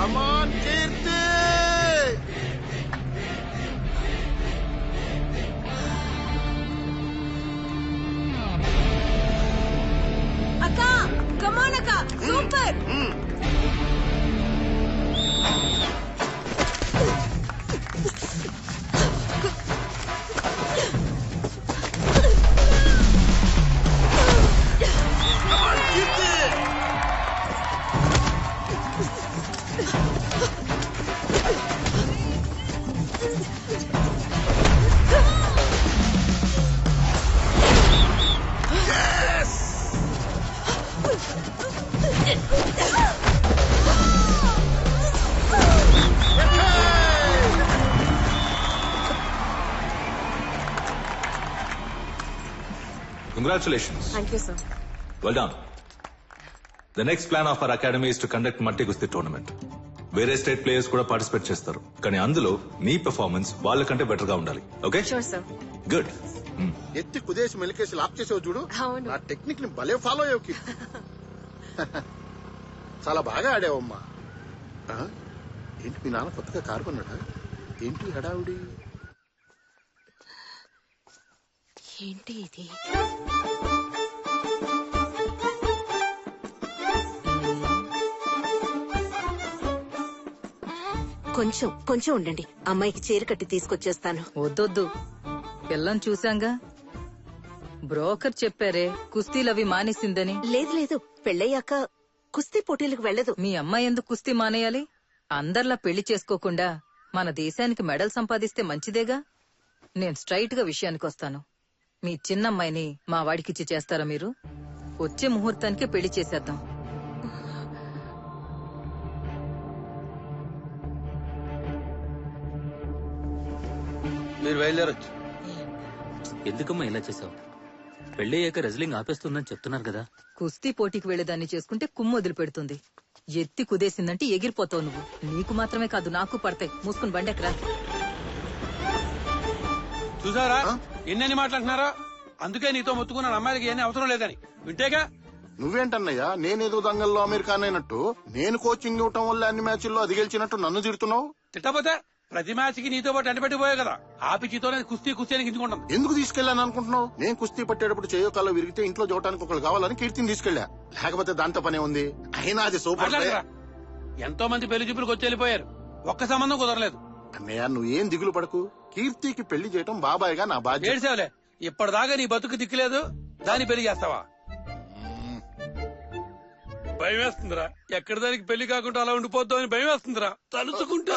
కమాన్ కీర్తి. అక్క కమాన్ అక్క, super. Congratulations. Thank you, sir. Well done. The next plan of our academy is to conduct multi gusti tournament. వేరే state players కూడా participate చేస్తారు, కానీ అందులో నీ పెర్ఫార్మెన్స్ వాళ్ళకంటే బెటర్ గా ఉండాలి. ఓకే? Sure, sir. గుడ్. ఎత్తి కుదేసి మెలికేసి లాక్ చేసావు చూడు. అవును. నా టెక్నిక్ ని భలే ఫాలో అయ్యావు. చాలా బాగా ఆడావమ్మా. ఏంటి మీ నాన్న కొత్తగా కారు కొన్నాడా? ఏంటి హడావుడి? ఏంటి ఇది? కొంచెం కొంచెం ఉండండి, అమ్మాయికి చీర కట్టి తీసుకొచ్చేస్తాను. వద్దొద్దు, పిల్లని చూశాంగా. బ్రోకర్ చెప్పారే కుస్తీలవి మానేసిందని. లేదు లేదు, పెళ్ళయ్యాక కుస్తీ పోటీలకు వెళ్ళదు. మీ అమ్మాయి ఎందుకు కుస్తీ మానేయాలి? అందర్లా పెళ్లి చేసుకోకుండా మన దేశానికి మెడల్ సంపాదిస్తే మంచిదేగా. నేను స్ట్రైట్ గా విషయానికి వస్తాను. మీ చిన్నమ్మాయిని మా వాడికిచ్చి చేస్తారా మీరు? వచ్చే ముహూర్తానికే పెళ్లి చేసేద్దాం. మీరు బయలుదేరొచ్చు. ఎందుకమ్మా ఇలా చేసావు? పెళ్లి అయ్యాక రెజ్లింగ్ ఆపేస్తుందని చెప్తున్నారు కదా. కుస్తీ పోటీకి వెళ్లేదాన్ని చేసుకుంటే కుమ్ము వదిలి పెడుతుంది. ఎత్తి కుదేసిందంటే ఎగిరిపోతావు నువ్వు. నీకు మాత్రమే కాదు, నాకు పడతాయి. మూసుకుని బండెక్కరా. చూసారా ఎన్నెన్ని మాట్లాడుతున్నారా? అందుకే నీతో మొత్తుకున్న అమ్మాయిలకి ఏమీ అవసరం లేదని వింటేగా. నువ్వేంటన్నయ్యా, నేనేదో దంగల్లో అమెరికాన్ అయినట్టు, నేను కోచింగ్ ఇవ్వటం వల్ల అన్ని మ్యాచ్ల్లో అది గెలిచినట్టు నన్ను తిడుతున్నావు? తిట్టపోతే ప్రతి మ్యాచ్ కి నీతో పాటు ఎండబెట్టిపోయావు కదా. ఆపిచితోనే కుస్తీ అని గింజుకుంటాను. ఎందుకు తీసుకెళ్లాను అనుకుంటున్నావు? నేను కుస్తీ పట్టేటప్పుడు చేయో కాల్లో విరిగితే ఇంట్లో చూడటానికి ఒకళ్ళు కావాలని కీర్తిని తీసుకెళ్లా. లేకపోతే దాంతో పనే ఉంది. అయినా అది సూపర్. ఎంతో మంది పెళ్లి చూపులకు వచ్చి వెళ్ళిపోయారు, ఒక్క సంబంధం కుదరలేదు. అన్నయ్య నువ్వేం దిగులు పడకు. కీర్తికి పెళ్లి చేయటం బాబాయ్గా నా బాధ్యత. ఏడ్సేవలే, ఇప్పటిదాకా నీ బతుకు దిక్కులేదు, దాన్ని పెళ్లి చేస్తావా? భయం వేస్తుందిరా. ఎక్కడి దానికి పెళ్లి కాకుండా అలా ఉండిపోతావు అని భయం వేస్తుందిరా తలుచుకుంటా.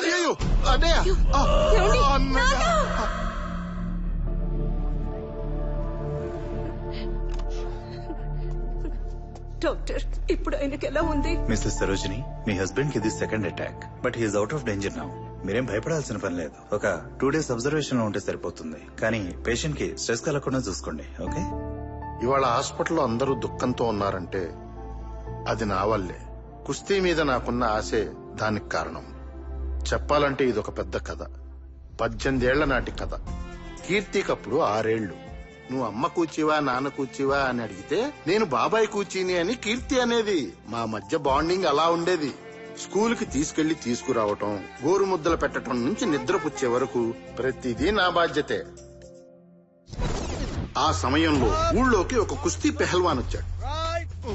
డాక్టర్, ఇప్పుడు ఆయనకి ఎలా ఉంది? మిస్సెస్ సరోజిని, మీ హస్బెండ్ కి ఇది second attack, but he's out of danger now. మీరేం భయపడాల్సిన పని లేదు. ఒక 2 days అబ్జర్వేషన్ లో ఉంటే సరిపోతుంది. కానీ పేషెంట్ కి స్ట్రెస్ కలగకుండా చూసుకోండి. ఓకే? ఇవాళ హాస్పిటల్లో అందరూ దుఃఖంతో ఉన్నారంటే అది నా వల్లే. కుస్తీ మీద నాకున్న ఆశే దానికి కారణం. చెప్పాలంటే ఇదొక పెద్ద కథ. 18 ఏళ్ల నాటి కథ. కీర్తికప్పుడు 6 ఏళ్లు. నువ్వు అమ్మ కూర్చివా నాన్న కూర్చివా అని అడిగితే నేను బాబాయ్ కూర్చీని అని కీర్తి అనేది. మా మధ్య బాండింగ్ అలా ఉండేది. స్కూల్ కి తీసుకెళ్లి తీసుకురావటం, గోరు ముద్దలు పెట్టడం నుంచి నిద్రపుచ్చే వరకు ప్రతిదీ నా బాధ్యతే. ఆ సమయంలో ఊళ్ళోకి ఒక కుస్తీ పెహల్వాన్ వచ్చాడు.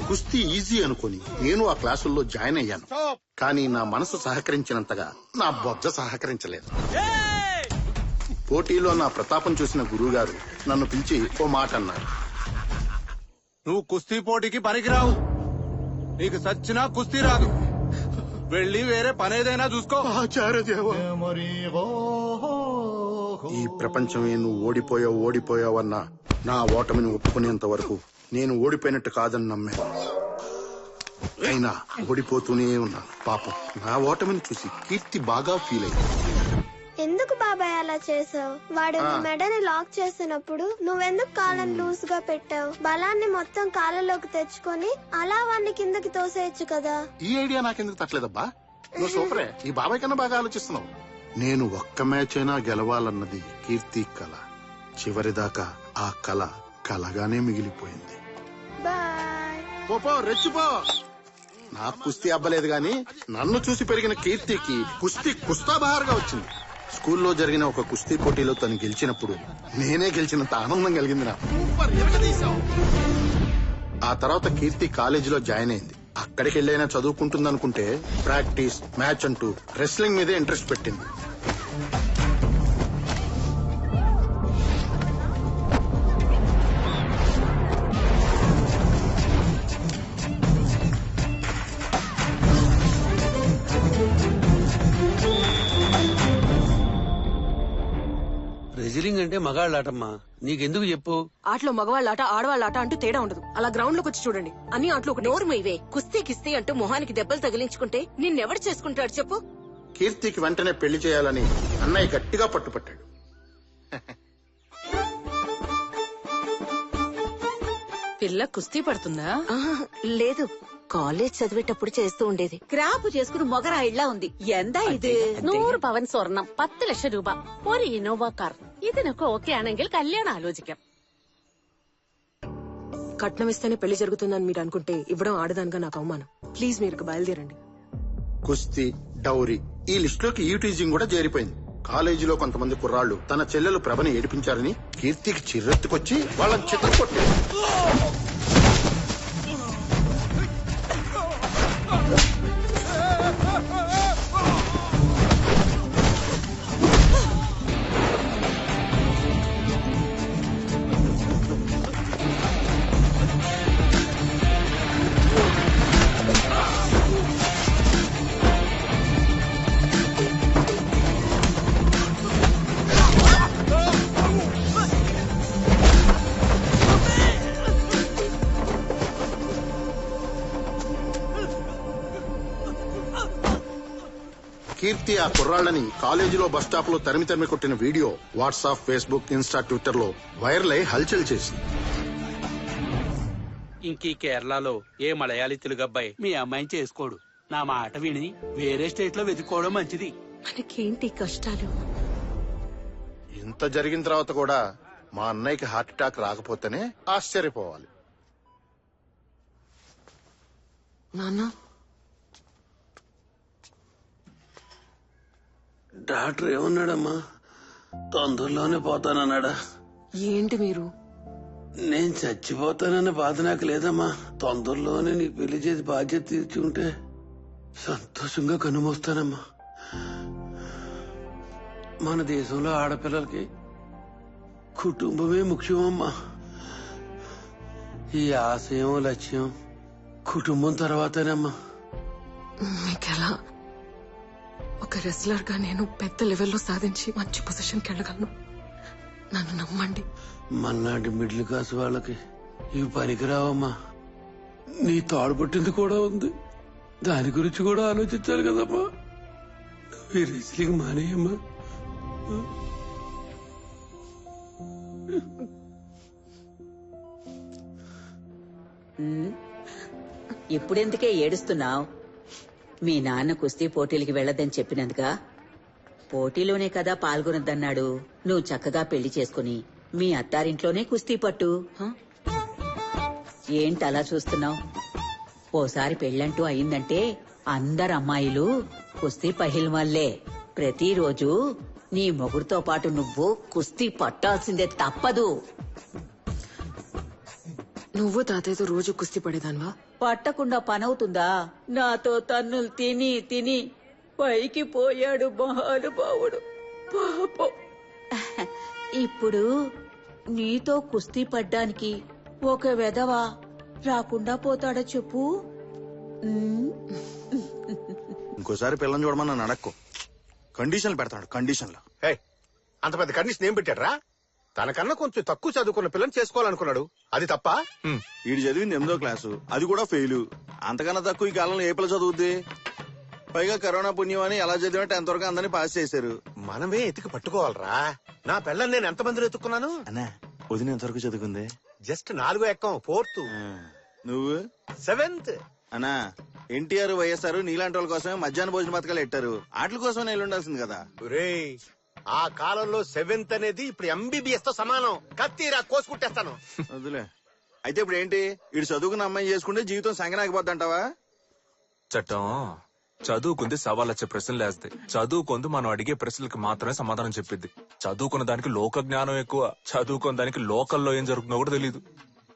కుస్తీ ఈజీ అనుకుని నేను ఆ క్లాసుల్లో జాయిన్ అయ్యాను. కానీ నా మనసు సహకరించినంతగా నా బొజ్జ సహకరించలేదు. పోటీలో నా ప్రతాపం చూసిన గురువుగారు నన్ను పిలిచి ఓ మాట అన్నారు. నువ్వు కుస్తీ పోటీకి పనికిరావు. నీకు సచ్చినా కుస్తీ రాదు. వెళ్ళి వేరే పనేదైనా చూసుకో. ఈ ప్రపంచమే నువ్వు ఓడిపోయావన్నా నా ఓటమిని ఒప్పుకునేంత వరకు నేను ఓడిపోయినట్టు కాదని నమ్మాను. అయినా ఓడిపోతూనే ఉన్నాను. పాపం నా ఓటమిని చూసి కీర్తి బాగా ఫీల్ అయింది. ఎందుకు బాబాయ్ అలా చేసావు? వాడు మెడని లాక్ చేసినప్పుడు నువ్వెందుకు కాళ్ళని లూజ్ గా పెట్టావు? బలాన్ని మొత్తం కాళ్ళలోకి తెచ్చుకొని అలా వాడిని కిందకి తోసేయచ్చు కదా. ఈ ఐడియా నాకెందుకు తట్టలేదబ్బా? నువ్వు సూపరే. ఈ బాబాయ్ కన్నా బాగా ఆలోచిస్తున్నావు. నేను ఒక్క మ్యాచ్ అయినా గెలవాలన్నది కీర్తి కళ. చివరిదాకా ఆ కళ కలగానే మిగిలిపోయింది. బాయ్. పో రెచ్చిపో. నాకు కుస్తీ అబ్బలేదు గాని నన్ను చూసి పెరిగిన కీర్తికి కుస్తీ కుస్తాబహార్గా వచ్చింది. స్కూల్లో జరిగిన ఒక కుస్తీ పోటీలో తను గెలిచినప్పుడు నేనే గెలిచినంత ఆనందం కలిగింది నాకు. ఆ తర్వాత కీర్తి కాలేజీలో జాయిన్ అయింది. అక్కడికి వెళ్ళైనా చదువుకుంటుందనుకుంటే ప్రాక్టీస్, మ్యాచ్ అంటూ రెస్లింగ్ మీదే ఇంట్రెస్ట్ పెట్టింది. రెజిలింగ్ అంటే మగాళ్ళాటమ్మా, నీకెందుకు చెప్పు. ఆటలో మగవాళ్ళ ఆట ఆడవాళ్ళ ఆట అంటూ తేడా ఉండదు. అలా గ్రౌండ్ లోకి వచ్చి చూడండి, అన్ని ఆటలు ఒకటి. నోరు మీవే. కుస్తీ కిస్తీ అంటూ మొహానికి దెబ్బలు తగిలించుకుంటే నిన్నెవడు చేసుకుంటాడు చెప్పు? కీర్తికి వెంటనే పెళ్లి చేయాలని అన్నయ్య గట్టిగా పట్టుపట్టాడు. పిల్ల కుస్తీ పడుతుందా? లేదు, కాలేజ్ చదివేటప్పుడు చేస్తూ ఉండేది. ക്രാപ്പ് చేసుకుని మొగరాయిలా ఉంది. എന്താ ഇത്? 100 പവൻ സ്വർണം, 10 ലക്ഷം രൂപ, ഒരു ഇന്നോവ കാർ. ഇതിനൊക്കെ ഓക്കെ ആണെങ്കിൽ കല്യാണം ആലോചിക്കാം. కట్నం ఇస్తేనే పెళ్లి జరుగుతుందని మీరు అనుకుంటే ఇవ్వడం ఆడదానిగా నాకు అవమానం. ప్లీజ్ మీరు బయలుదేరండి. కుస్తీ, డౌరీ ఈ లిస్ట్ లోకి ఈటీజింగ్ కూడా చేరిపోయింది. కాలేజీలో కొంతమంది కుర్రాళ్లు తన చెల్లెలు ప్రభని ఏడిపించారని కీర్తికి చిర్రెత్తుకొచ్చి వాళ్ళని చిత్తం కొట్టారు. కీర్తి ఆ కుర్రాళ్లని కాలేజీలో బస్ స్టాప్ లో తరిమి కొట్టిన video WhatsApp, Facebook, Insta, Twitter లో వైరల్ అయి హల్చల్ చేసింది. ఇంకీ కేరళలో ఏ మలయాళీ తెలుగు అబ్బాయి మీ అమ్మాయిని చేసుకోడు. నా మాట విని వేరే స్టేట్ లో వెతుక్కోవడం మంచిది. మనకేంటి కష్టాలు? ఇంత జరిగిన తర్వాత కూడా మా అన్నయ్యకి హార్ట్ అటాక్ రాకపోతేనే ఆశ్చర్యపోవాలి. నాన్న, డాక్టర్ ఏమన్నాడమ్మా? తొందరలోనే పోతానన్నాడా? ఏంటి మీరు? నేను చచ్చిపోతానన్న బాధ నాకు లేదమ్మా. తొందరలోనే నీ పెళ్లి చేసి బాధ్యత తీర్చుకుంటే సంతోషంగా కనుమోస్తానమ్మా. మన దేశంలో ఆడపిల్లలకి కుటుంబమే ముఖ్యమమ్మా. ఈ ఆశయం, లక్ష్యం కుటుంబం తర్వాతేనమ్మా. మీకెలా? ఒక రెస్లర్ గా నేను పెద్ద లెవెల్లో సాధించి మంచి పొజిషన్కి వెళ్ళగలను. నన్ను నమ్మండి. మన్నాటి మిడిల్ క్లాస్ వాళ్ళకి ఇవి పనికిరావమ్మా. నీ తాడుపట్టింది కూడా ఉంది, దాని గురించి కూడా ఆలోచించాలి కదమ్మా. నువ్వు ఈ రెస్లింగ్ మానేయమ్మా. ఇప్పుడెందుకే ఏడుస్తున్నావు? మీ నాన్న కుస్తీ పోటీలకి వెళ్లదని చెప్పినందుగా? పోటీలోనే కదా పాల్గొనద్దన్నాడు. నువ్వు చక్కగా పెళ్లి చేసుకుని మీ అత్తారింట్లోనే కుస్తీ పట్టు. ఏంటి అలా చూస్తున్నావు? ఓసారి పెళ్ళంటూ అయిందంటే అందరు అమ్మాయిలు కుస్తీ పహిల్వాళ్లే. ప్రతిరోజు నీ మొగుడుతో పాటు నువ్వు కుస్తీ పట్టాల్సిందే, తప్పదు. నువ్వు తాతయ్యతో రోజు కుస్తీ పడేదాన్వా? పట్టకుండా పనవుతుందా? నాతో తన్నులు తిని తిని పైకి పోయాడు మహానుభావుడు పాపం. ఇప్పుడు నీతో కుస్తీ పడ్డానికి ఒక వెధవ రాకుండా పోతాడా చెప్పు? ఇంకోసారి పిల్లని చూడమని నన్ను అడక్కు. కండిషన్లు పెడతాడు. కండిషన్లు అంత పెద్ద కండిషన్ ఏం పెట్టాడ్రా? తనకన్నా కొంచెం తక్కువ చదువుకున్న పిల్లని చేసుకోవాలనుకున్నాడు, అది తప్ప? వీడు చదివింది 8వ క్లాసు, అది కూడా ఫెయిల్. అంతకన్నా తక్కువ ఈ కాలంలో ఏ పిల్ల చదువుద్ది? పైగా కరోనా పుణ్యం అని ఎలా చదివా 10th వరకు అందరినీ పాస్ చేశారు. మనమే ఎతికి పట్టుకోవాలరా. నా పిల్లని నేను ఎంతమందిని ఎత్తుకున్నాను? అన్నా, వదిన ఎంతవరకు చదువుకుంది? జస్ట్ 4వ ఎక్కం, 4th. నువ్వు 7th. అన్నా, ఎన్టీఆర్, వైఎస్ఆర్ నీలాంటి వాళ్ళ కోసమే మధ్యాహ్న భోజన పథకాలు పెట్టారు. ఆటల కోసం నేను ఉండాల్సింది కదా. ఆ కాలంలో 7th అనేది ఇప్పుడు MBBS తో సమానం. కత్తిరా కోసుకుంటేస్తాను. వదిలే. అయితే ఇప్పుడు ఏంటి? ఇటు చదువుకున్న అమ్మాయి చేసుకుంటే జీవితం సంగనాగిపోద్దంటావా? చట్టం చదువుకుంది సవాలొచ్చే ప్రశ్నలు వేస్తాయి. చదువుకుంది మనం అడిగే ప్రశ్నలకు మాత్రమే సమాధానం చెప్పిద్ది. చదువుకున్న దానికి లోక జ్ఞానం ఎక్కువ. చదువుకున్న దానికి లోకల్లో ఏం జరుగుతుందో కూడా తెలియదు.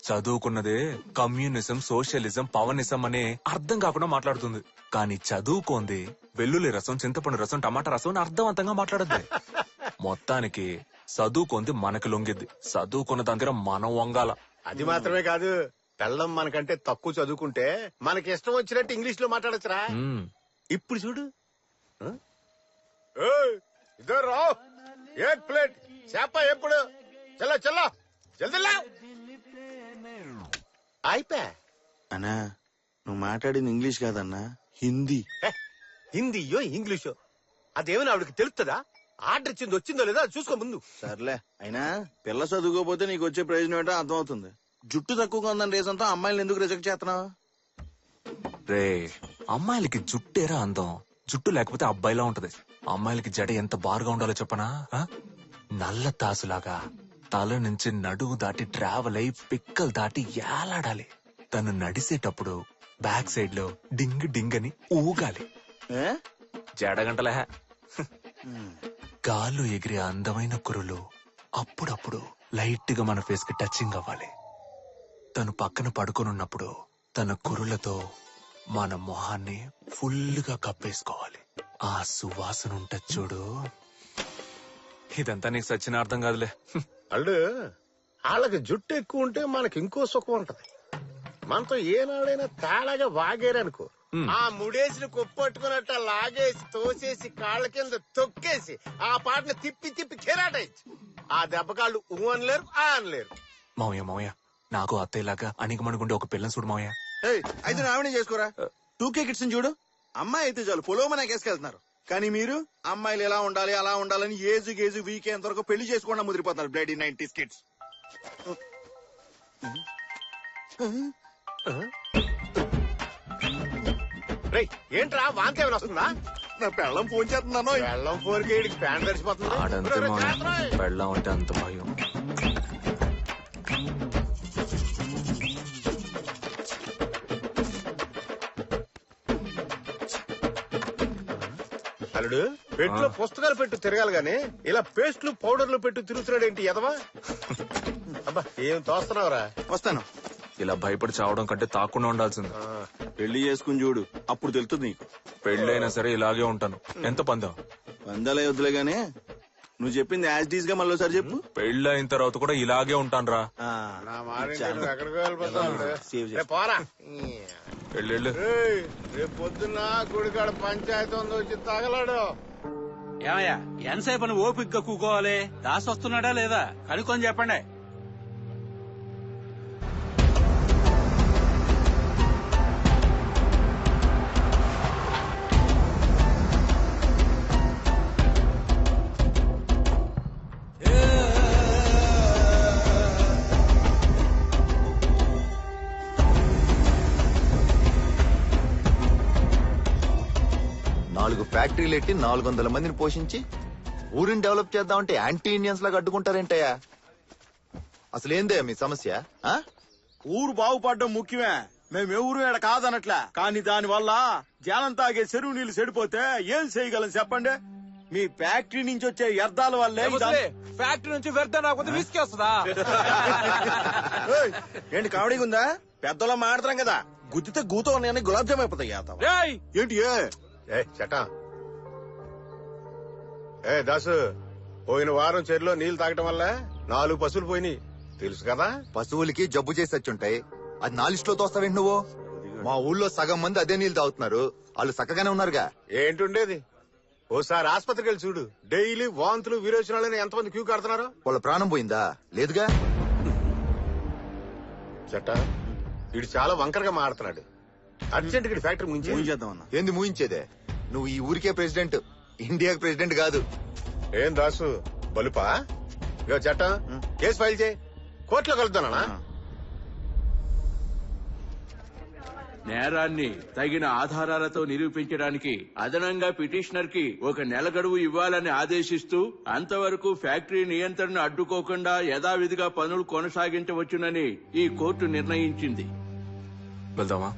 చదువుకున్నదే కమ్యూనిజం, సోషలిజం, పవనిజం అనే అర్థం కాకుండా మాట్లాడుతుంది. కానీ చదువుకోంది వెల్లుల్లి రసం, చింతపండు రసం, టమాటా రసం అని అర్థవంతంగా మాట్లాడద్ది. మొత్తానికి చదువుకుంది మనకి లొంగిద్ది. చదువుకున్న దగ్గర మనం వంగాల. అది మాత్రమే కాదు, పెళ్ళం మనకంటే తక్కువ చదువుకుంటే మనకి ఇష్టం వచ్చినట్టు ఇంగ్లీష్ లో మాట్లాడచ్చురా. ఇప్పుడు చూడు, ఇదో రావు ఏక్ ప్లేట్ చేప ఎప్పుడు చల్లో చల్లో జల్దిలా అయిపోయా. అన్నా నువ్వు మాట్లాడింది ఇంగ్లీష్ కాదన్నా, హిందీ. హిందీయో ఇంగ్లీషో అదేమైనా ఆవిడకి తెలుస్తుందా? ఆర్డర్ ఇచ్చింది వచ్చిందో లేదో అది చూసుకో ముందు. సర్లే, అయినా పిల్ల చదువుకోపోతే నీకు వచ్చే ప్రయోజనం ఏంటో అర్థం అవుతుంది. జుట్టు తక్కువగా ఉందని రేసంతో అమ్మాయిలను ఎందుకు రిజెక్ట్ చేస్తున్నావు? రే, అమ్మాయిలకి జుట్టేరా అందం. జుట్టు లేకపోతే అబ్బాయిలా ఉంటది. అమ్మాయిలకి జడ ఎంత బారుగా ఉండాలో చెప్పనా? నల్ల తాసులాగా తల నుంచి నడువు దాటి ట్రావెల్ అయి పిక్కలు దాటి ఏలాడాలి. తను నడిసేటప్పుడు బ్యాక్ సైడ్ లో డింగ్ డింగ్ అని ఊగాలి. జడగంటలే గాల్లో ఎగిరే అందమైన కురులు అప్పుడప్పుడు లైట్ గా మన ఫేస్ కి టచింగ్ అవ్వాలి. తను పక్కన పడుకొనున్నప్పుడు తన కురులతో మన మొహాన్ని ఫుల్ గా కప్పేసుకోవాలి. ఆ సువాసన ఉంటది చూడు. ఇదంతా నీకు సచ్చిన అర్థం కాదులే. అల్లు వాళ్ళకి జుట్టు ఎక్కువ ఉంటే మనకి ఇంకో సుఖం ఉంటది. మనతో ఏనాడైనా తేడాగా వాగేరనుకో, ఆ ముడేసిన కొప్పట్టుకున్నట్ట లాగేసి తోసేసి కాళ్ళ కింద తొక్కేసి ఆ పాటను తిప్పి తిప్పి కెరాటేసి ఆ దెబ్బకాళ్ళు ఊ అనలేరు, ఆ అనలేరు. మౌయ నాకు అత్తయ్యలాగా అణిగమణుగుండే ఒక పిల్లని చూడు మౌయ. అయితే నావినే చేసుకోరా. 2K కిడ్స్ చూడు, అమ్మాయి అయితే చాలు పొలోమని ఎగేసుకెళ్తున్నారు. కానీ మీరు అమ్మాయిలు ఎలా ఉండాలి అలా ఉండాలని ఏజు గేజు వీకే ఎంతవరకు పెళ్లి చేసుకోకుండా ముదిరిపోతున్నారు. Blood 90s kids. ఏంట్రా వాంతి ఏమైనా వస్తుందా? నా పెళ్ళం ఫోన్ చేస్తున్నాను. పెళ్ళం ఫోన్ కి ప్యాంట్ తడిసిపోతుంది. ఆడంతే మౌయ, పెళ్ళం అంటే అంత భయం. అల్లుడు పెట్టులో పుస్తకాలు పెట్టు తిరగాలి గాని ఇలా పేస్ట్లు పౌడర్లు పెట్టు తిరుగుతున్నాడు ఏంటి ఎదవా? అబ్బా ఏం తోస్తున్నావురా? వస్తాను. ఇలా భయపడి చావడం కంటే తాకుండా ఉండాల్సింది. పెళ్లి చేసుకుని చూడు, అప్పుడు తెలుస్తుంది నీకు. పెళ్ళైనా సరే ఇలాగే ఉంటాను. ఎంత పందం? వందలే వద్దులే గానీ నువ్వు చెప్పింది యాజ్ డీస్ గా మళ్ళీ సరి చెప్పు. పెళ్ళి అయిన తర్వాత కూడా ఇలాగే ఉంటాను రా. పోరా పెళ్ళిళ్ళు. రేపు పొద్దున్న గుడికాడ పంచాయతీ ఉంది, వచ్చి తగలాడు. ఏమయ్యా ఎంతసేపు ఓపిగ్గా కూకోవాలి? దాసి వస్తున్నాడా లేదా కనుక్కొని చెప్పండి. ఫ్యాక్టరీలు ఎట్టి 400 మందిని పోషించి ఊరిని డెవలప్ చేద్దామంటే యాంటీ ఇండియన్స్ లాగా అడ్డుకుంటారేంటయ్యా? అసలేందే మీ సమస్య? ఊరు బాగుపడడం ముఖ్యమే. మేము ఊరు ఏడ కాదనట్లే, కానీ దాని వల్ల జనం తాగే చెరువు నీళ్లు చెడిపోతే ఏం చేయగలం చెప్పండి? మీ ఫ్యాక్టరీ నుంచి వచ్చే వ్యర్థాల వల్లే. ఫ్యాక్టరీ నుంచి వ్యర్థం రాకపోతే విసికి వస్తుందా? ఏంటి కామెడీగా ఉందా? పెద్దలో మాడతాం కదా, గుద్దితే గూతో ఉన్నాయని గులాబ్ జామ్ అయిపోతాయి. ఏంటి చటా దాసు, పోయిన వారం చెరువులో నీళ్లు తాగటం వల్ల 4 పశువులు పోయినాయి తెలుసు కదా? పశువులకి జబ్బు చేసి వచ్చుంటాయి, అది నా లిస్ట్ లో తోస్తావేంటి నువ్వు? మా ఊళ్ళో సగం మంది అదే నీళ్లు తాగుతున్నారు, వాళ్ళు చక్కగానే ఉన్నారుగా. ఏంటుండేది? ఓసారి ఆసుపత్రికి వెళ్ళి చూడు, డైలీ వాంతులు విరోచనాలని ఎంతమంది క్యూ కడుతున్నారు. వాళ్ళ ప్రాణం పోయిందా? లేదుగా. చట్ట వీడు చాలా వంకరగా మాడుతున్నాడు. అర్జెంట్ గా ఫ్యాక్టరీ ముగించేద్దామన్నా. ఏంది ముగించేదే? నువ్వు ఈ ఊరికే ప్రెసిడెంట్, ఇండియాకి ప్రెసిడెంట్ కాదు. ఏం దాసు బలుపా? ఇగో చట్టం కేసు ఫైల్ చేయి, కోర్టులో కలుద్దానా? నేరాన్ని తగిన ఆధారాలతో నిరూపించడానికి అదనంగా పిటిషనర్ కి 1 నెల గడువు ఇవ్వాలని ఆదేశిస్తూ అంతవరకు ఫ్యాక్టరీ నియంత్రణను అడ్డుకోకుండా యథావిధిగా పనులు కొనసాగించవచ్చునని ఈ కోర్టు నిర్ణయించింది. వెళ్దామా?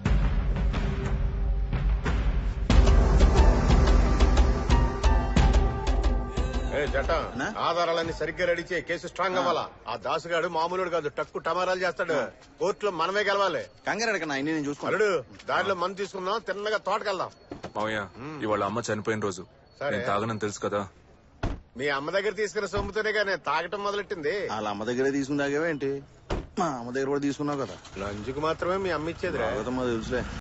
జట ఆధారాలన్నీ సరిగ్గా రెడీ చేయి, కేసు స్ట్రాంగ్ అవ్వాలా. ఆ దాసుగాడు మామూలుడు కాదు, టక్కు టమారాలు చేస్తాడు. కోర్టులో మనమే గెలవాలి. నేను చూసుకో అల్లుడు దారిలో మందు తీసుకుందాం, తిన్నగా తోటకెళ్దాం. మావయ్య ఇవాళ అమ్మ చనిపోయిన రోజు. సరే. నేను తాగనని తెలుసు కదా. మీ అమ్మ దగ్గర తీసుకున్న సొమ్ముతోనే నేను తాగటం మొదలెట్టింది. వాళ్ళ అమ్మ దగ్గరే తీసుకున్నాగేవేంటి? మా అమ్మ దగ్గర కూడా తీసుకున్నావు కదా. లంచుకు మాత్రమే మీ అమ్మ ఇచ్చేది. తెలుసులే.